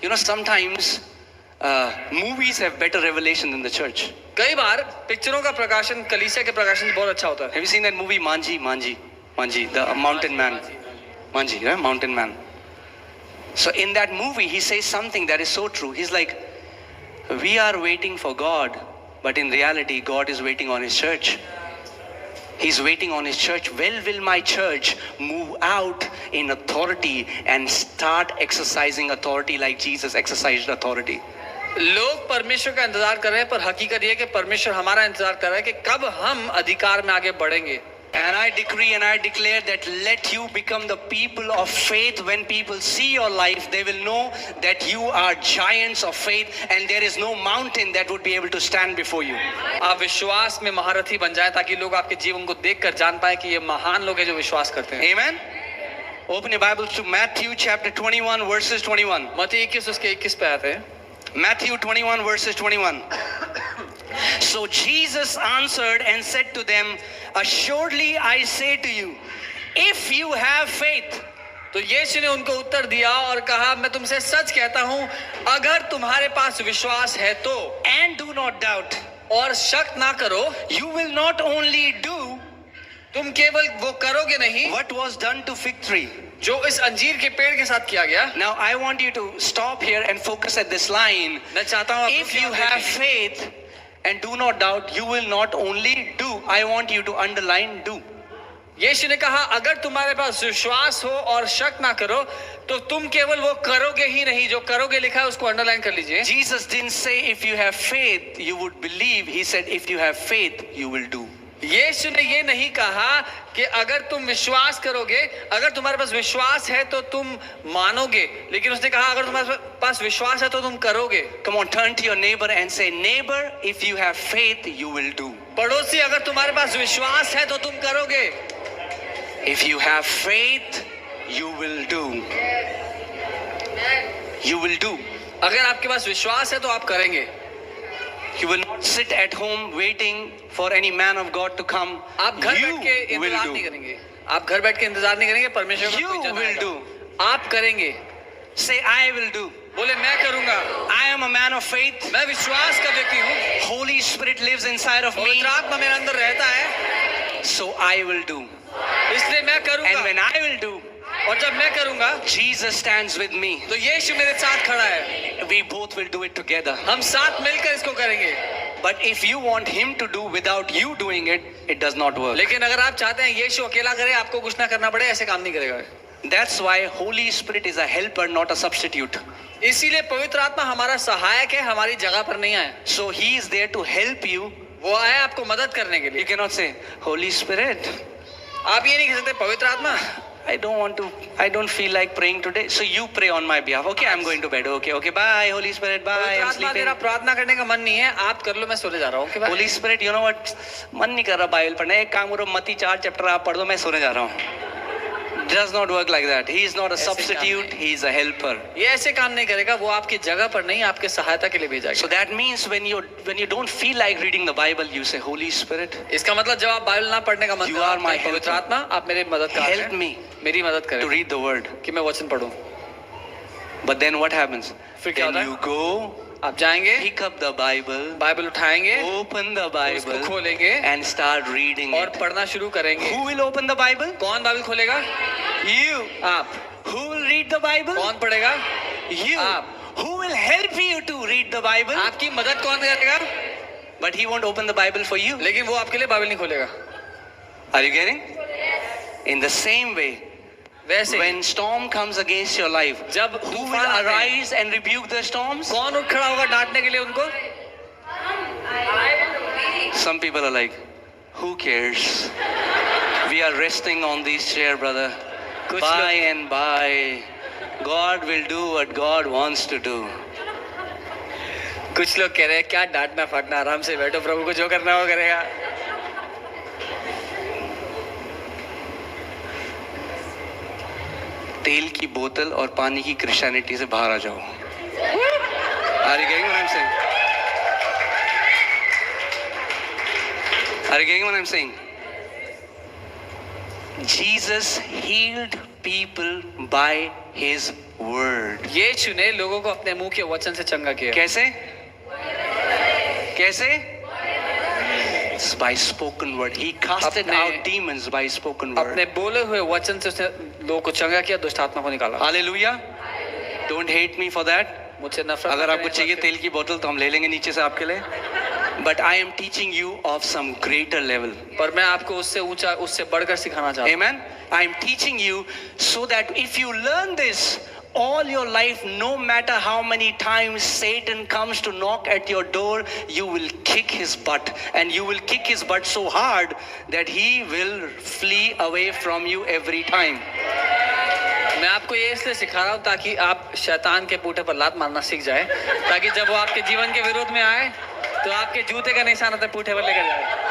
You know, sometimes movies have better revelation than the church. कई बार पिक्चरों का प्रकाशन कलीसिया के प्रकाशन से बहुत अच्छा होता है. Have you seen that movie Manji, the mountain man? Manji, right? Mountain man. So in that movie, he says something that is so true. He's like, we are waiting for God, but in reality, God is waiting on His church. He's waiting on His church. Well, will my church move out in authority and start exercising authority like Jesus exercised authority? लोग परमेश्वर का इंतजार कर रहे हैं, पर हकीकत ये है कि परमेश्वर हमारा इंतजार कर रहा है कि कब हम अधिकार में आगे बढ़ेंगे. And I decree and I declare that let you become the people of faith. When people see your life, they will know that you are giants of faith and there is no mountain that would be able to stand before you. आप विश्वास में महारथी बन जाएं ताकि लोग आपके जीवन को देखकर जान पाए कि ये महान लोग हैं जो विश्वास करते हैं. Amen. Open your Bibles to Matthew chapter 21 verses 21. मत्ती 21 उसके 21 पे आते हैं. Matthew 21 verses 21. So Jesus answered and said to them, assuredly I say to you, if you have faith. तो यीशु ने उनको उत्तर दिया और कहा, मैं तुमसे सच कहता हूँ, अगर तुम्हारे पास विश्वास है तो, and do not doubt, और शक ना करो, you will not only do, तुम केवल वो करोगे नहीं, what was done to fig tree, जो इस अंजीर के पेड़ के साथ किया गया. Now I want you to stop here and focus at this line. मैं चाहता हूँ if you have faith and do not doubt, you will not only do. I want you to underline do. यीशु ने कहा, अगर तुम्हारे पास विश्वास हो और शक ना करो तो तुम केवल वो करोगे ही नहीं, जो करोगे लिखा है उसको अंडरलाइन कर लीजिए. Jesus didn't say if you have faith you would believe. He said if you have faith you will do. यीशु ने ये नहीं कहा कि अगर तुम विश्वास करोगे, अगर तुम्हारे पास विश्वास है तो तुम मानोगे, लेकिन उसने कहा अगर तुम्हारे पास विश्वास है तो तुम करोगे. Come on, turn to your neighbor and say, neighbor, if you have faith you will do. पड़ोसी, अगर तुम्हारे पास विश्वास है तो तुम करोगे. If you have faith you will do. You will do. अगर आपके पास विश्वास है तो आप करेंगे. You will not sit at home waiting for any man of God to come. आप घर बैठ के इंतजार नहीं करेंगे. आप घर बैठ के इंतजार नहीं करेंगे परमेश्वर का कोई जन आएगा. आप करेंगे. Say I will do. बोले मैं करूंगा. I am a man of faith. मैं विश्वास का व्यक्ति हूँ. Holy Spirit lives inside of me. पवित्र आत्मा मेरे अंदर रहता है. So I will do. इसलिए मैं करूंगा. And when I will do, और जब मैं करूंगा, Jesus stands with me. तो यीशु मेरे साथ खड़ा है. We both will do it together. हम साथ मिलकर इसको करेंगे. But if you want Him to do without you doing it, it does not work. लेकिन अगर आप चाहते हैं यीशु अकेला करे, आपको कुछ ना करना पड़े, ऐसे काम नहीं करेगा. That's why Holy Spirit is a helper, not a substitute. इसीलिए पवित्र आत्मा हमारा सहायक है, हमारी जगह पर नहीं आया. So He is there to help you. वो आया आपको मदद करने के लिए. You cannot say Holy Spirit. आप ये नहीं कह सकते पवित्र आत्मा, I don't feel like praying today, so you pray on my behalf. Okay, I'm going to bed. Okay, bye Holy Spirit, bye. I'm sleeping. मेरा प्रार्थना करने का मन नहीं है, आप कर लो, मैं सोने जा रहा हूँ. Holy Spirit, you know what? मन नहीं कर रहा बाइबल पढ़ना. एक काम करो, मत्ती 4 चैप्टर आप पढ़ दो, मैं सोने जा रहा हूँ. Does not work like that. He is not a substitute. He is a helper. ये ऐसे काम नहीं करेगा. वो आपकी जगह पर नहीं, आपके सहायता के लिए भेजा गया. So that means when you don't feel like reading the Bible, you say Holy Spirit. इसका मतलब जब आप बाइबल ना पढ़ने का मन You are my पवित्र आत्मा, आप मेरे मदद कर help me. मेरी मदद करें. To read the word. कि मैं वचन पढूं. But then what happens? फिर क्या होता है? You go. आप जाएंगे, pick up the Bible, Bible उठाएंगे, open the Bible, उसको खोलेंगे and start reading और it. पढ़ना शुरू करेंगे. Who will open the Bible? कौन बाइबल खोलेगा? You. आप. Who will read the Bible? कौन पढ़ेगा? You. आप. Who will help you to read the Bible? आपकी मदद कौन करेगा? But He won't open the Bible for you. लेकिन वो आपके लिए बाइबल नहीं खोलेगा. Are you getting? In the same way, वैसे when storm comes against your life, जब who will arise and rebuke the storms? कौन उठ खड़ा होगा डांटने के लिए उनको? Some people are like, who cares? We are resting on this chair, brother. By and by, God will do what God wants to do. कुछ लोग कह रहे हैं क्या डांटना फाटना, आराम से बैठो, प्रभु को जो करना वो करेगा. तेल की बोतल और पानी की क्रिश्चियनिटी से बाहर आ जाओ. Are you getting what I'm saying? Are you getting what I'm saying? Jesus healed people by his word. यीशु ने लोगों को अपने मुंह के वचन से चंगा किया। कैसे? कैसे? It's by spoken word. He casted अपने- out demons by spoken word. अपने बोले हुए वचन से उसने लोगों को चंगा किया, दुष्ट आत्मा को निकाला। Hallelujah. Don't hate me for that. मुझसे नफरत अगर न आपको करें चाहिए इस बात तेल की बोतल तो हम ले लेंगे नीचे से आपके लिए. But I am teaching you of some greater level. से। पर मैं आपको उससे ऊंचा, उससे बढ़कर सिखाना चाहता हूँ। Amen. I am teaching you so that if you learn this all your life, no matter how many times Satan comes to knock at your door, you will kick his butt, and you will kick his butt so hard that he will flee away from you every time. मैं आपको ये इसलिए सिखा रहा हूँ ताकि आप शैतान के पूठे पर लात मारना सीख जाए, ताकि जब वो आपके जीवन के विरोध में आए तो आपके जूते का निशान अपने पूठे पर लेकर जाए।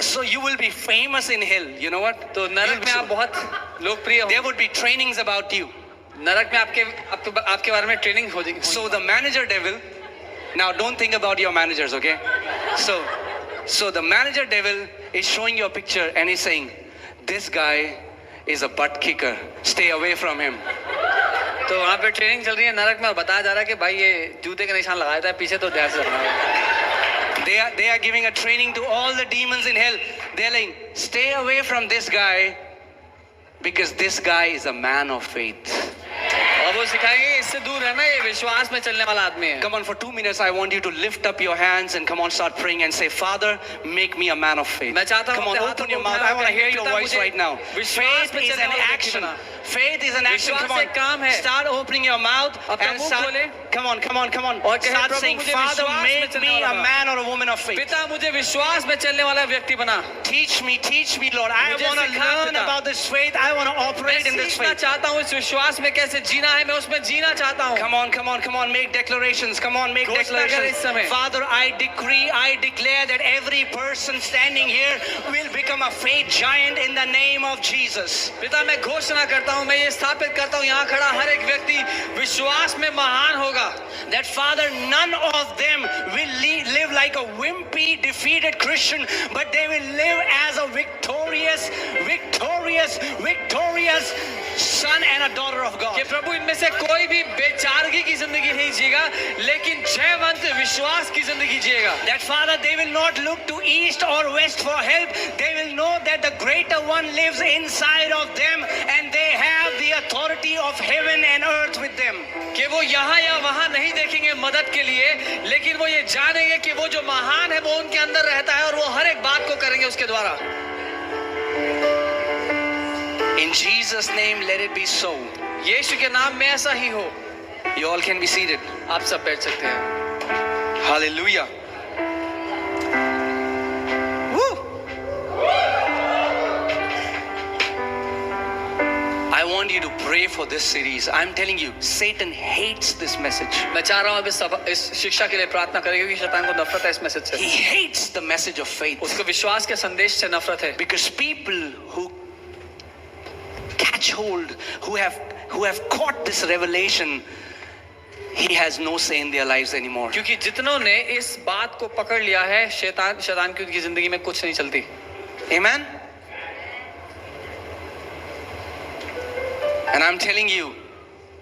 So you will be famous in hell. You know what? तो नरक में आप बहुत लोकप्रिय हो। There would be trainings about you. नरक में आपके बारे में ट्रेनिंग हो जाएगी। So the manager devil, now don't think about your managers, okay? So the manager devil is showing you a picture and he's saying, this guy is a butt kicker. Stay away from him. तो वहाँ पे training चल रही है नरक में, और बताया जा रहा है कि भाई ये जूते का निशान लगाया था पीछे, तो ध्यान से रखना है। They are giving a training to all the demons in hell. They're like, stay away from this guy because this guy is a man of faith. और वो सिखाएंगे इससे दूर रहना, ये विश्वास में चलने वाला आदमी है। Come on, for 2 minutes, I want you to lift up your hands and come on, start praying and say, Father, make me a man of faith. मैं चाहता हूँ Come on, अपने open हाथों your को mouth. उठाएं I want to और hear your पिता voice मुझे right now. विश्वास Faith में is चलने an वाला व्यक्ति action. बना। Faith is an action. विश्वास Come on, एक काम है। start opening your mouth अपना and मुंह start. खोले। Come on. और कहे, Start प्रभु, saying, मुझे Father, विश्वास में make चलने me वाला a बना। man or a woman of faith. पिता मुझे विश्वास में चलने वाला व्यक्ति बना। Teach me, Lord. I मुझे want to सिखा, learn पिता। about this faith. I want to मैं operate in this सीखना faith. चाहता हूँ इस विश्वास में कैसे जीना है, मैं उसमें जीना चाहता हूँ। Come on, make declarations. Come on, make घोषणा कर इस declarations. समय। Father, I decree, I declare that every person standing here will become a faith giant in the name of Jesus. पिता मैं घोषणा करता हूँ, मैं ये स्थापित करता हूँ, यहाँ खड़ा हर एक व्यक्ति विश्वास में महान होगा। That Father, none of them will live like a wimpy, defeated Christian, but they will live as a victorious son and a daughter of God. कि प्रभु इनमें से कोई भी बेचारगी की जिंदगी नहीं जिएगा, लेकिन जयवंत विश्वास की जिंदगी जिएगा। That Father, they will not look to east or west for help. They will know that the greater one lives inside of them and they have the authority of heaven and earth with them. कि वो यहाँ या वहाँ नहीं देखेंगे मदद के लिए, लेकिन वो ये जानेंगे कि वो जो महान है वो उनके अंदर रहता है और वो हर एक बात को करेंगे उसके द्वारा। In Jesus' name, let it be so. यीशु के नाम में ऐसा ही हो। You all can be seated. आप सब बैठ सकते हैं। Hallelujah. Woo! I want you to pray for this series. I'm telling you, Satan hates this message. मैं चाह रहा हूँ अब इस शिक्षा के लिए प्रार्थना करें, क्योंकि शैतान को नफरत है इस मैसेज से। He hates the message of faith. उसको विश्वास के संदेश से नफरत है। Because people who catch hold, who have caught this revelation, he has no say in their lives anymore. क्योंकि जितनों ने इस बात को पकड़ लिया है, शैतान की उनकी जिंदगी में कुछ नहीं चलती। Amen. And I'm telling you,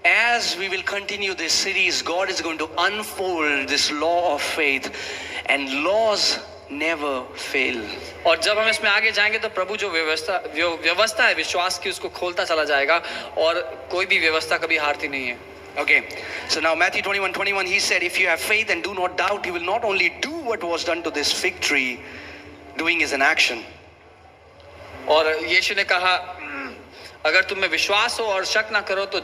as we will continue this series, God is going to unfold this law of faith, and laws never fail. और जब हम इसमें आगे जाएंगे तो प्रभु जो व्यवस्था है विश्वास की, उसको खोलता चला जाएगा और कोई भी व्यवस्था कभी हारती नहीं है। Okay, so now Matthew 21:21, he said, if you have faith and do not doubt, you will not only do what was done to this fig tree, doing is an action. और यीशु ने कहा, अगर तुम में विश्वास हो और शक ना करो तो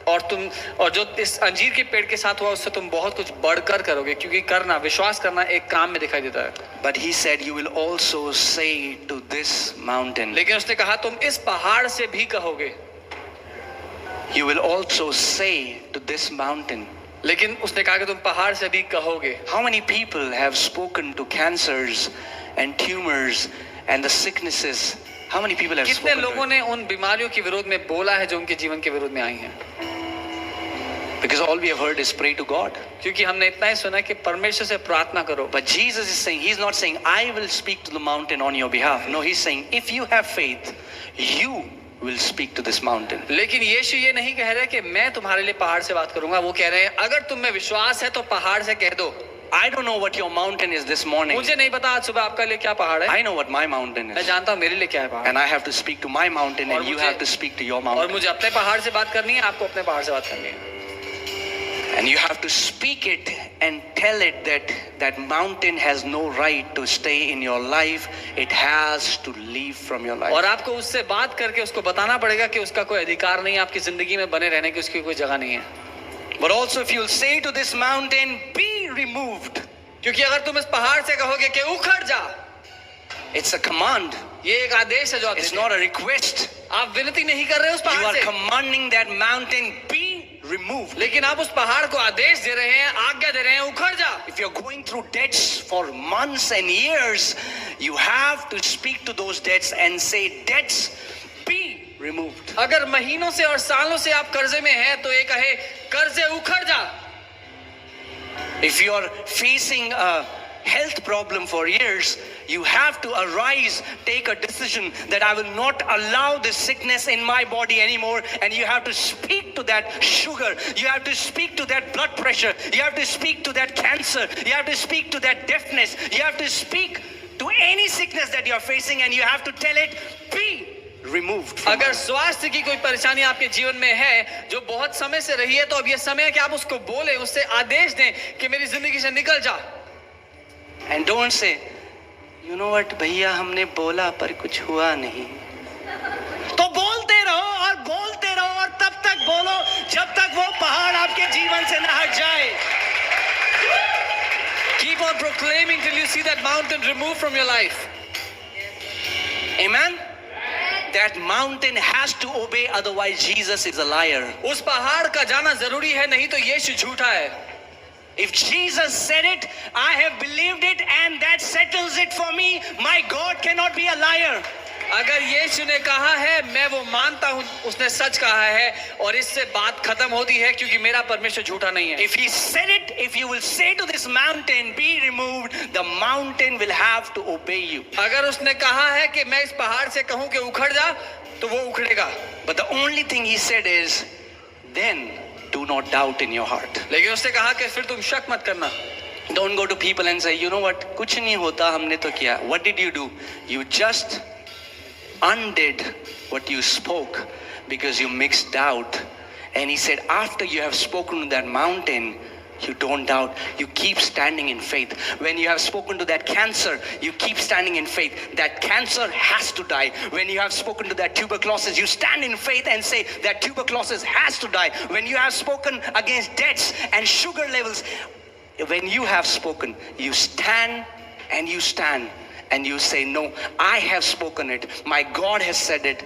और जो इस अंजीर के पेड़ के साथ हुआ उससे तुम बहुत कुछ बढ़कर करोगे, क्योंकि विश्वास करना एक काम में दिखाई देता है। But he said, you will also say to this mountain. लेकिन उसने कहा तुम इस पहाड़ से भी कहोगे। You will also say to this mountain. लेकिन उसने कहा कि तुम पहाड़ से भी कहोगे। How many people have spoken to cancers and tumors and the sicknesses? How many people have कितने spoken to लोगों it? ने उन बीमारियों के विरोध में बोला है जो उनके जीवन के विरोध में आई हैं? Because all we have heard is pray to God. क्योंकि हमने इतना ही सुना कि परमेश्वर से प्रार्थना करो. But Jesus is saying, he's not saying, I will speak to the mountain on your behalf. No, he's saying, if you have faith, you will speak to this mountain. लेकिन यीशु ये नहीं कह रहे कि मैं तुम्हारे लिए पहाड़ से बात करूंगा. वो कह रहे हैं अगर तुम में विश्वास है तो पहाड़ से कह दो. I don't know what your mountain is this morning. मुझे नहीं पता आज सुबह आपका लिए क्या पहाड़ है. I know what my mountain मैं is. जानता हूँ मेरे लिए क्या है पहाड़. And I have to speak to my mountain and you have to speak to your और mountain. मुझे अपने पहाड़ से बात करनी है, आपको अपने पहाड़ से बात करनी है. And you have to speak it and tell it that that mountain has no right to stay in your life. It has to leave from your life. और आपको उससे बात करके उसको बताना पड़ेगा कि उसका कोई अधिकार नहीं है आपकी जिंदगी में बने रहने की, उसकी कोई जगह नहीं है. But also if you'll say to this mountain, be removed. क्योंकि अगर तुम इस पहाड़ से कहोगे कि उखड़ जा, It's a command. ये एक आदेश है जो आप It's देते हैं. not a request. आप विनती नहीं कर रहे उस You पहाड़ are से, commanding that mountain be removed. लेकिन आप उस पहाड़ को आदेश दे रहे हैं, आज्ञा दे रहे हैं, उखड़ जा. If you're going through debts for months and years, you have to speak to those debts and say, debts be removed. अगर महीनों से और सालों से आप कर्जे में हैं तो ये कहे कर्जे उखड़ जा. If you're facing a health problem for years, you have to arise, take a decision that I will not allow this sickness in my body anymore, and you have to speak to that sugar, you have to speak to that blood pressure, you have to speak to that cancer, you have to speak to that deafness, you have to speak to any sickness that you're facing, and you have to tell it, be removed from अगर you. स्वास्थ्य की कोई परेशानी आपके जीवन में है जो बहुत समय से रही है, तो अब ये समय है कि आप उसको बोले, उससे आदेश दें कि मेरी जिंदगी से निकल जा. And don't say, you know what, भैया हमने बोला पर कुछ हुआ नहीं. तो बोलते रहो और बोलते रहो और तब तक बोलो जब तक वो पहाड़ आपके जीवन से न हट जाए. Keep on proclaiming till you see that mountain removed from your life. Amen. That mountain has to obey, otherwise Jesus is a liar. उस पहाड़ का जाना जरूरी है, नहीं तो यीशु झूठा है. If Jesus said it, I have believed it and that settles it for me. My God cannot be a liar. अगर यीशु ने कहा है मैं वो मानता हूँ, उसने सच कहा है और इससे बात खत्म होती है, क्योंकि मेरा परमेश्वर झूठा नहीं है. If he said it, if you will say to this mountain, be removed, the mountain will have to obey you. अगर उसने कहा है कि मैं इस पहाड़ से कहूँ कि उखड़ जा, तो वो उखड़ेगा. But the only thing he said is, then do not doubt in your heart. लेकिन उसने कहा कि फिर तुम शक मत करना. Don't go to people and say, you know what, कुछ नहीं होता, हमने तो किया. What did you do? You just undid what you spoke because you mixed doubt. And he said, after you have spoken to that mountain, you don't doubt. You keep standing in faith. When you have spoken to that cancer, you keep standing in faith. That cancer has to die. When you have spoken to that tuberculosis, you stand in faith and say that tuberculosis has to die. When you have spoken against debts and sugar levels, when you have spoken, you stand and you stand and you say, no, I have spoken it. My God has said it.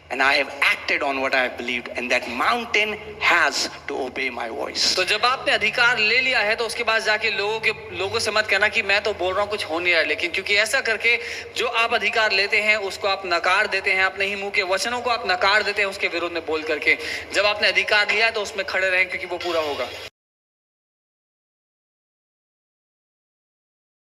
And I have acted on what I have believed, and that mountain has to obey my voice. तो जब आपने अधिकार ले लिया है तो उसके बाद जाके लोगों से मत कहना कि मैं तो बोल रहा हूँ कुछ हो नहीं रहा है. लेकिन क्योंकि ऐसा करके जो आप अधिकार लेते हैं उसको आप नकार देते हैं, अपने ही मुंह के वचनों को आप नकार देते हैं उसके विरोध में बोल करके. जब आपने अधिकार लिया है तो उसमें खड़े रहें, क्योंकि वो पूरा होगा.